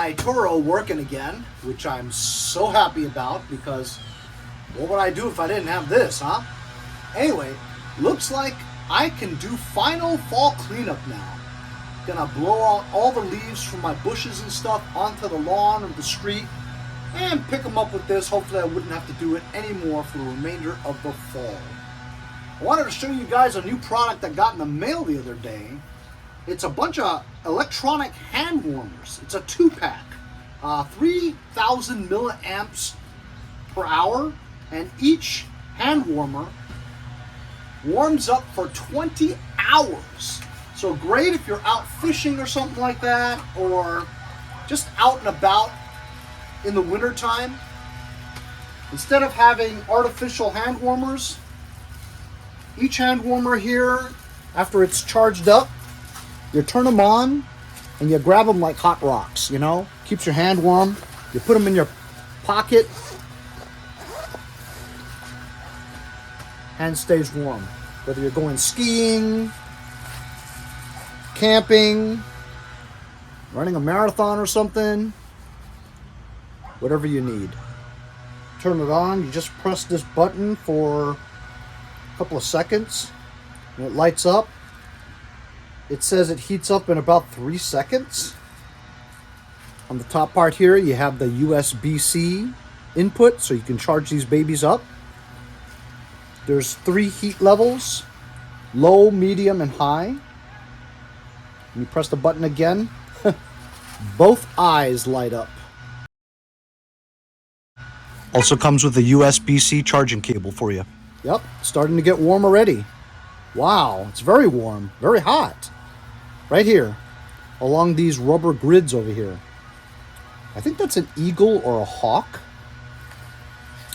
my Toro working again, which I'm so happy about because what would I do if I didn't have this, huh? Anyway, looks like I can do final fall cleanup now. Gonna blow out all the leaves from my bushes and stuff onto the lawn or the street and pick them up with this. Hopefully I wouldn't have to do it anymore for the remainder of the fall. I wanted to show you guys a new product I got in the mail the other day. It's a bunch of electronic hand warmers. It's a 2-pack, 3,000 milliamps per hour, and each hand warmer warms up for 20 hours. So great if you're out fishing or something like that, or just out and about in the winter time. Instead of having artificial hand warmers, each hand warmer here, after it's charged up, you turn them on and you grab them like hot rocks, you know? Keeps your hand warm. You put them in your pocket. Hand stays warm. Whether you're going skiing, camping, running a marathon or something, whatever you need. Turn it on. You just press this button for a couple of seconds and it lights up. It says it heats up in about 3 seconds. On the top part here, you have the USB-C input, so you can charge these babies up. There's 3 heat levels, low, medium, and high. When you press the button again, both eyes light up. Also comes with a USB-C charging cable for you. Yep, starting to get warm already. Wow, it's very warm, very hot. Right here, along these rubber grids over here. I think that's an eagle or a hawk.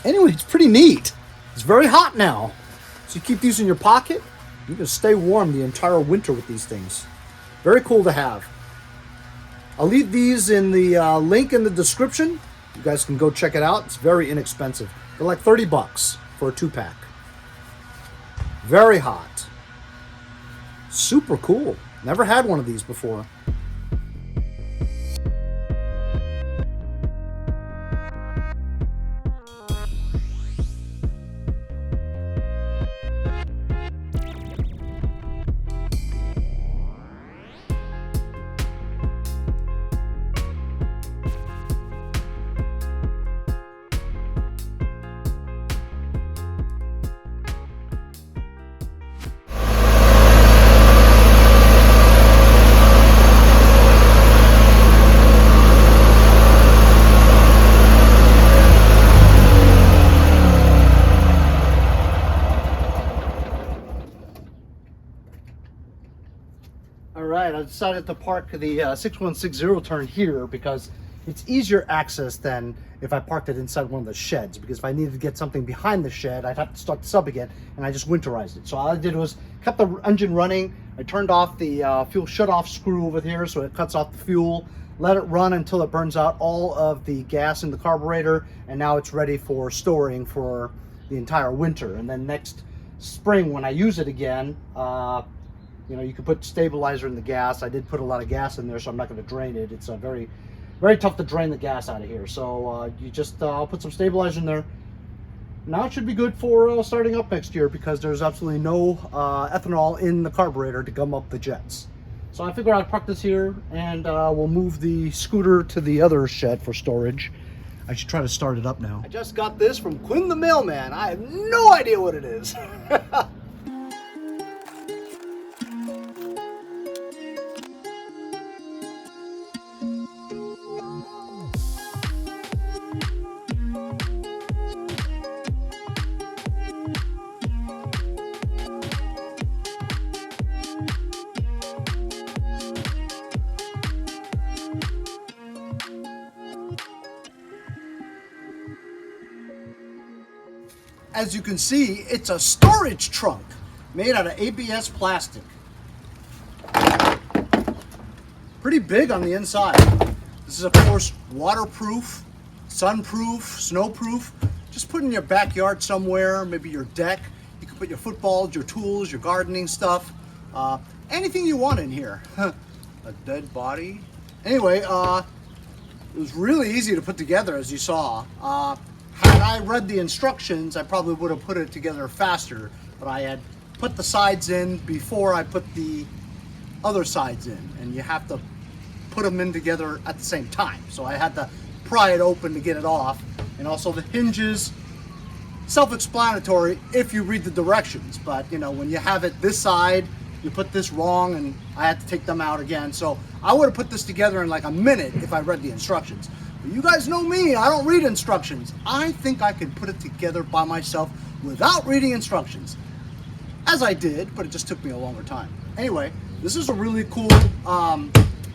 Anyway, it's pretty neat. It's very hot now. So you keep these in your pocket. You can stay warm the entire winter with these things. Very cool to have. I'll leave these in the link in the description. You guys can go check it out. It's very inexpensive. They're like 30 bucks for a 2-pack. Very hot. Super cool. Never had one of these before. Alright, I decided to park the 6160 turn here because it's easier access than if I parked it inside one of the sheds, because if I needed to get something behind the shed, I'd have to start this up again, and I just winterized it. So all I did was kept the engine running. I turned off the fuel shutoff screw over here so it cuts off the fuel, let it run until it burns out all of the gas in the carburetor, and now it's ready for storing for the entire winter. And then next spring when I use it again, you know, you can put stabilizer in the gas. I did put a lot of gas in there, so I'm not going to drain it. It's very, very tough to drain the gas out of here. So you just I'll put some stabilizer in there. Now it should be good for starting up next year, because there's absolutely no ethanol in the carburetor to gum up the jets. So I figured I'd park this here, and we'll move the scooter to the other shed for storage. I should try to start it up now. I just got this from Quinn the mailman. I have no idea what it is. As you can see, it's a storage trunk made out of ABS plastic. Pretty big on the inside. This is of course waterproof, sunproof, snowproof. Just put in your backyard somewhere, maybe your deck. You can put your footballs, your tools, your gardening stuff, anything you want in here. A dead body. Anyway, It was really easy to put together, as you saw. Had I read the instructions, I probably would have put it together faster, but I had put the sides in before I put the other sides in, and you have to put them in together at the same time. So I had to pry it open to get it off. And also the hinges, self-explanatory if you read the directions, but you know, when you have it this side, you put this wrong, and I had to take them out again. So I would have put this together in like a minute if I read the instructions. But you guys know me, I don't read instructions. I think I could put it together by myself without reading instructions, as I did, but it just took me a longer time. Anyway, this is a really cool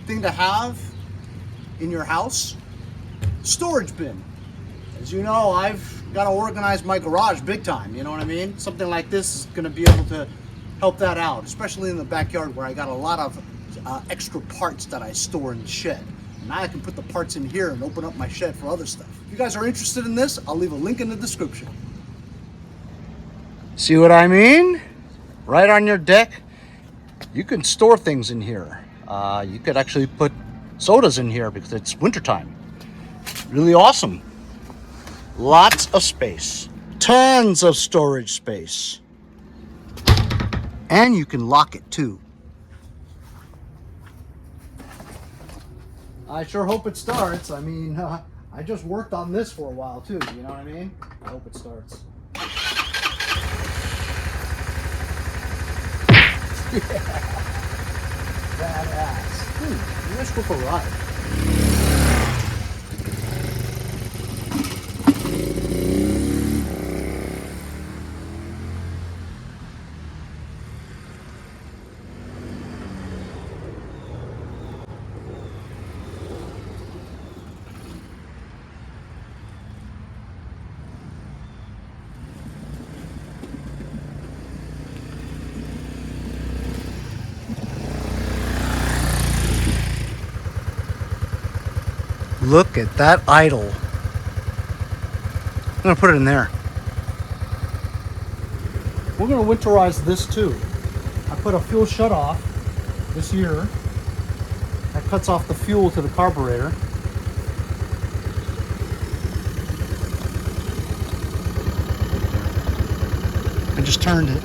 thing to have in your house. Storage bin. As you know, I've got to organize my garage big time, you know what I mean? Something like this is going to be able to help that out, especially in the backyard where I got a lot of extra parts that I store in the shed. Now I can put the parts in here and open up my shed for other stuff. If you guys are interested in this, I'll leave a link in the description. See what I mean? Right on your deck, you can store things in here. You could actually put sodas in here because it's wintertime. Really awesome. Lots of space. Tons of storage space. And you can lock it too. I sure hope it starts. I mean, I just worked on this for a while too, you know what I mean? I hope it starts. Yeah. Badass. Let's go for a ride. Look at that idle. I'm gonna put it in there. We're gonna winterize this too. I put a fuel shutoff this year. That cuts off the fuel to the carburetor. I just turned it,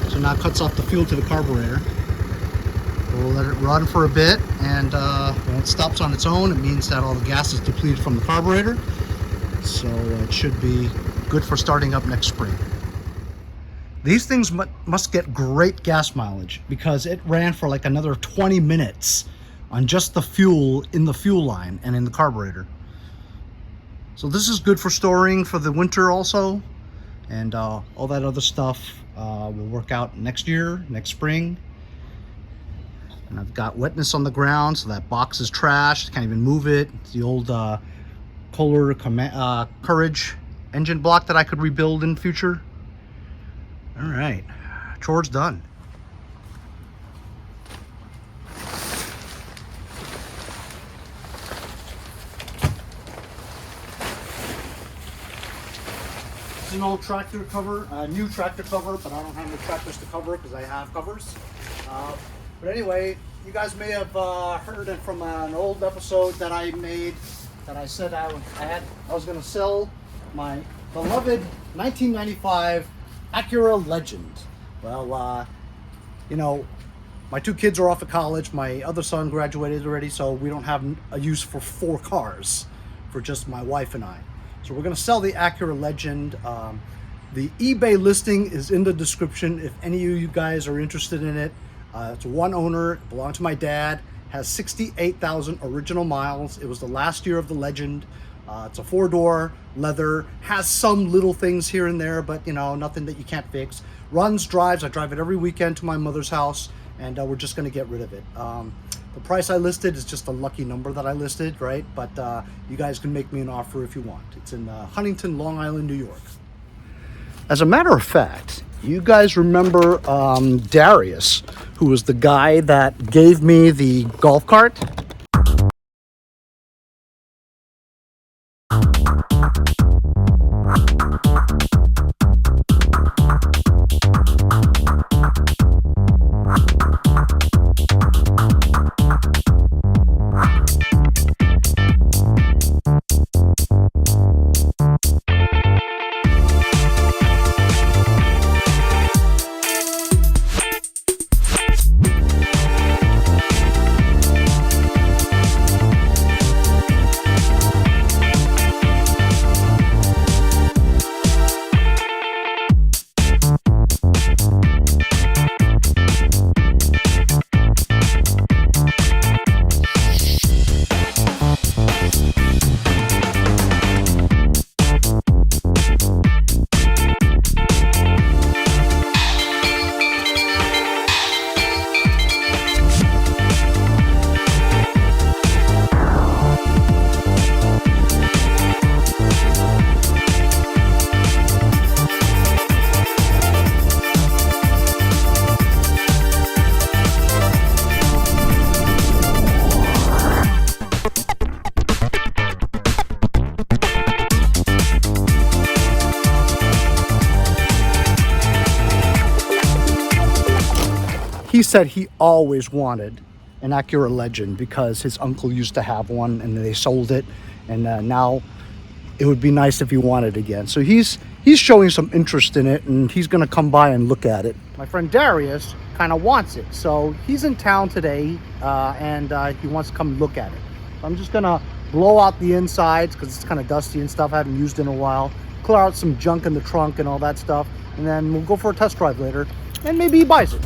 so now it cuts off the fuel to the carburetor. We'll let it run for a bit, and when it stops on its own, it means that all the gas is depleted from the carburetor. So it should be good for starting up next spring. These things must get great gas mileage because it ran for like another 20 minutes on just the fuel in the fuel line and in the carburetor. So this is good for storing for the winter also, and all that other stuff will work out next year, next spring. And I've got wetness on the ground, so that box is trashed. Can't even move it. It's the old Kohler Courage engine block that I could rebuild in the future. All right, chores done. This is an old tractor cover, new tractor cover, but I don't have any tractors to cover it because I have covers. But anyway, you guys may have heard it from an old episode that I made that I said I was going to sell my beloved 1995 Acura Legend. Well, you know, my two kids are off at college. My other son graduated already, so we don't have a use for 4 cars for just my wife and I. So we're going to sell the Acura Legend. The eBay listing is in the description if any of you guys are interested in it. It's one owner, it belonged to my dad, has 68,000 original miles. It was the last year of the Legend. It's a 4-door, leather, has some little things here and there, but you know, nothing that you can't fix. Runs, drives, I drive it every weekend to my mother's house, and we're just gonna get rid of it. The price I listed is just a lucky number that I listed, right? But you guys can make me an offer if you want. It's in Huntington, Long Island, New York. As a matter of fact, you guys remember Darius, who was the guy that gave me the golf cart? he said he always wanted an Acura Legend because his uncle used to have one and they sold it, and now it would be nice if he wanted it again. So he's showing some interest in it, and he's gonna come by and look at it. My friend Darius kind of wants it, so he's in town today, and he wants to come look at it. So I'm just gonna blow out the insides because it's kind of dusty and stuff. I haven't used it in a while. Clear out some junk in the trunk and all that stuff, and then we'll go for a test drive later, and maybe he buys it.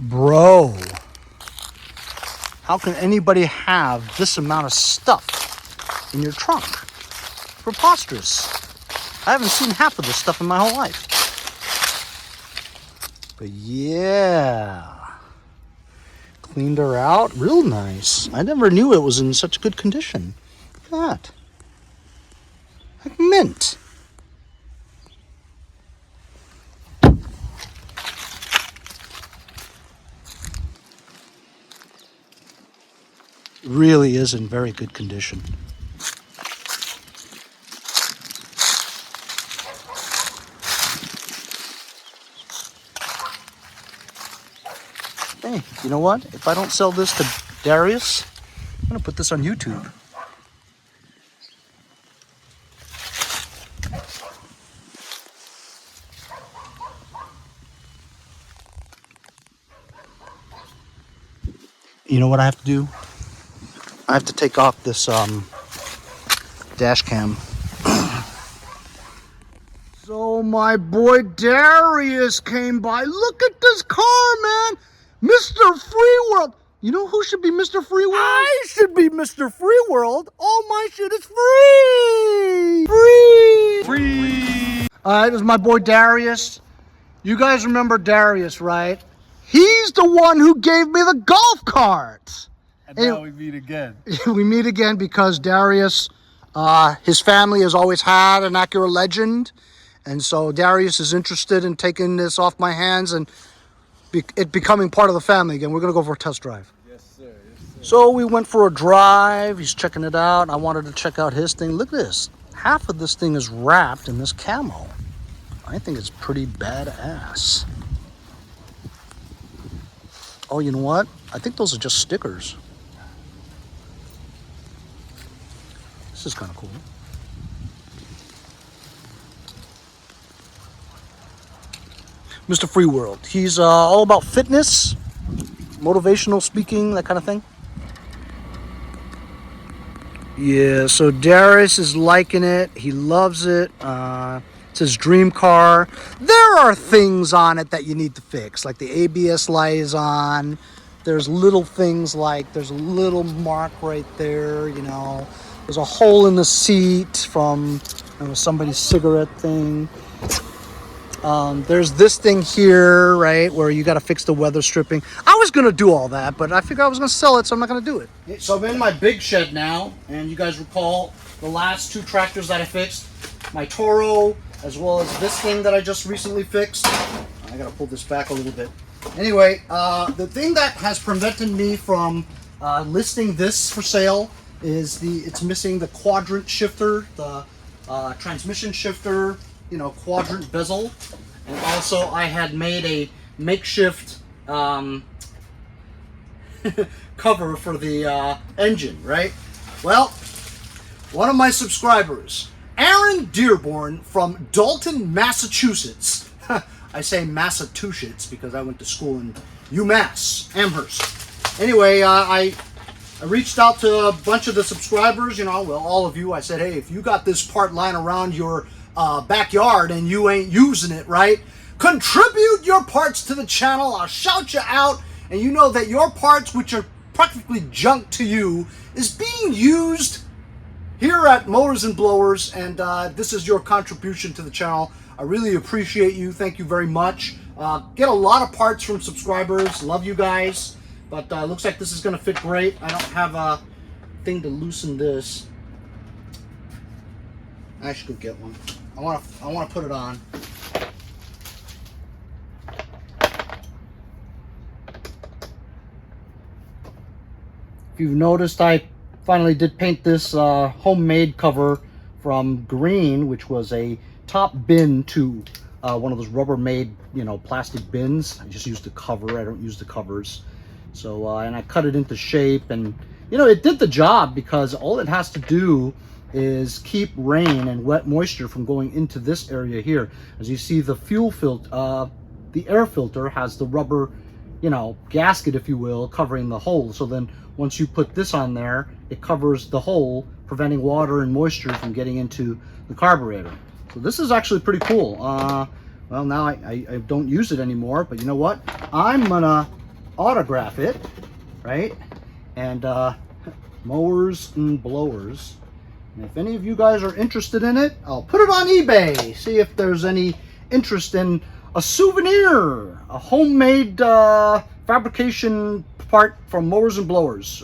Bro, how can anybody have this amount of stuff in your trunk? Preposterous. I haven't seen half of this stuff in my whole life. But yeah, cleaned her out real nice. I never knew it was in such good condition. Look at that. Like mint. Really is in very good condition. Hey, you know what? If I don't sell this to Darius, I'm gonna put this on YouTube. You know what I have to do? I have to take off this dash cam. So my boy Darius came by. Look at this car, man. Mr. Free World. You know who should be Mr. Free World? I should be Mr. Free World. All my shit is free. Free. All right, this is my boy Darius. You guys remember Darius, right? He's the one who gave me the golf cart. And now we meet again. We meet again because Darius, his family has always had an Acura Legend. And so Darius is interested in taking this off my hands and it becoming part of the family again. We're going to go for a test drive. Yes, sir. Yes, sir. So we went for a drive. He's checking it out. I wanted to check out his thing. Look at this. Half of this thing is wrapped in this camo. I think it's pretty badass. Oh, you know what? I think those are just stickers. This is kind of cool. Mr. Free World. He's all about fitness, motivational speaking, that kind of thing. Yeah, so Darius is liking it. He loves it. It's his dream car. There are things on it that you need to fix, like the ABS light is on. There's little things like there's a little mark right there, you know. There's a hole in the seat from somebody's cigarette thing. There's this thing here, right, where you got to fix the weather stripping. I was going to do all that, but I figured I was going to sell it, so I'm not going to do it. So I'm in my big shed now, and you guys recall the last two tractors that I fixed. My Toro, as well as this thing that I just recently fixed. I got to pull this back a little bit. Anyway, the thing that has prevented me from listing this for sale is it's missing the quadrant shifter, the transmission shifter, you know, quadrant bezel, and also I had made a makeshift cover for the engine, right? Well, one of my subscribers, Aaron Dearborn from Dalton, Massachusetts. I say Massachusetts because I went to school in UMass, Amherst. Anyway, I reached out to a bunch of the subscribers, you know, well, all of you. I said, hey, if you got this part lying around your backyard and you ain't using it, right? Contribute your parts to the channel. I'll shout you out. And you know that your parts, which are practically junk to you, is being used here at Mowers and Blowers. And this is your contribution to the channel. I really appreciate you. Thank you very much. Get a lot of parts from subscribers. Love you guys. But looks like this is going to fit great. I don't have a thing to loosen this. I should go get one. I want to put it on. If you've noticed, I finally did paint this homemade cover from green, which was a top bin, to one of those Rubbermaid, you know, plastic bins. I just used the cover. I don't use the covers. So and I cut it into shape, and you know, it did the job, because all it has to do is keep rain and wet moisture from going into this area here. As you see, the fuel filter, the air filter has the rubber, you know, gasket, if you will, covering the hole. So then once you put this on there, it covers the hole, preventing water and moisture from getting into the carburetor. So this is actually pretty cool. Well, now I don't use it anymore, but you know what? I'm gonna autograph it, right? And mowers and blowers. And if any of you guys are interested in it, I'll put it on eBay. See if there's any interest in a souvenir, a homemade fabrication part from Mowers and Blowers,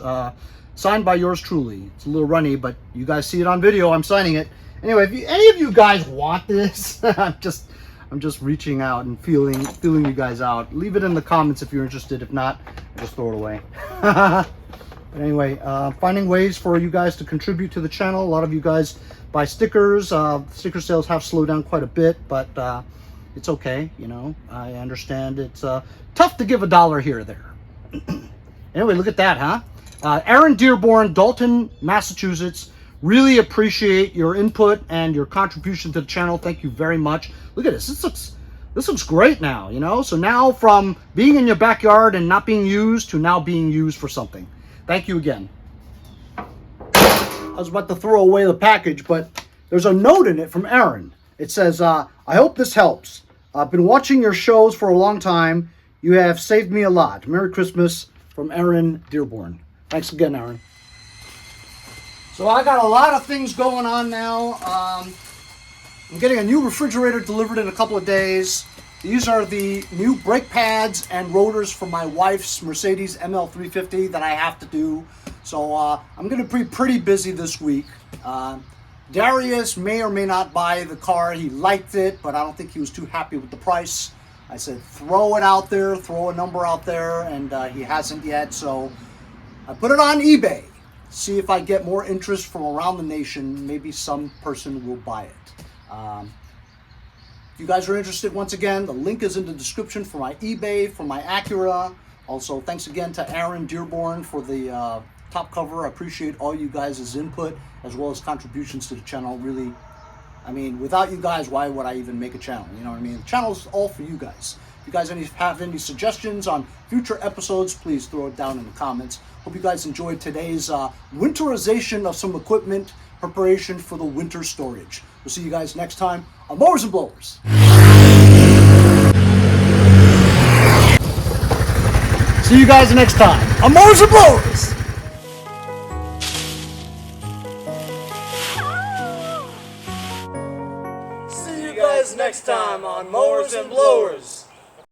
signed by yours truly. It's a little runny, but you guys see it on video. I'm signing it. Anyway, if any of you guys want this, I'm just reaching out and feeling you guys out. Leave it in the comments if you're interested. If not, just throw it away. But anyway, finding ways for you guys to contribute to the channel. A lot of you guys buy stickers. Sticker sales have slowed down quite a bit, but it's okay. You know, I understand it's tough to give $1 here or there. Anyway, look at that, huh? Aaron Dearborn, Dalton, Massachusetts. Really appreciate your input and your contribution to the channel. Thank you very much. Look at this. This looks great now, you know? So now, from being in your backyard and not being used to now being used for something. Thank you again. I was about to throw away the package, but there's a note in it from Aaron. It says, I hope this helps. I've been watching your shows for a long time. You have saved me a lot. Merry Christmas, from Aaron Dearborn. Thanks again, Aaron. So I got a lot of things going on now. I'm getting a new refrigerator delivered in a couple of days. These are the new brake pads and rotors for my wife's Mercedes ML350 that I have to do. So I'm going to be pretty busy this week. Darius may or may not buy the car. He liked it, but I don't think he was too happy with the price. I said, throw it out there, throw a number out there, and he hasn't yet. So I put it on eBay. See if I get more interest from around the nation. Maybe some person will buy it. If you guys are interested, once again, the link is in the description for my eBay, for my Acura. Also, thanks again to Aaron Dearborn for the top cover. I appreciate all you guys' input as well as contributions to the channel. Really, I mean, without you guys, why would I even make a channel? You know what I mean? The channel's all for you guys. If you guys have any suggestions on future episodes, please throw it down in the comments. Hope you guys enjoyed today's winterization of some equipment, preparation for the winter storage. We'll see you guys next time on Mowers and Blowers. See you guys next time on Mowers and Blowers. See you guys next time on Mowers and Blowers.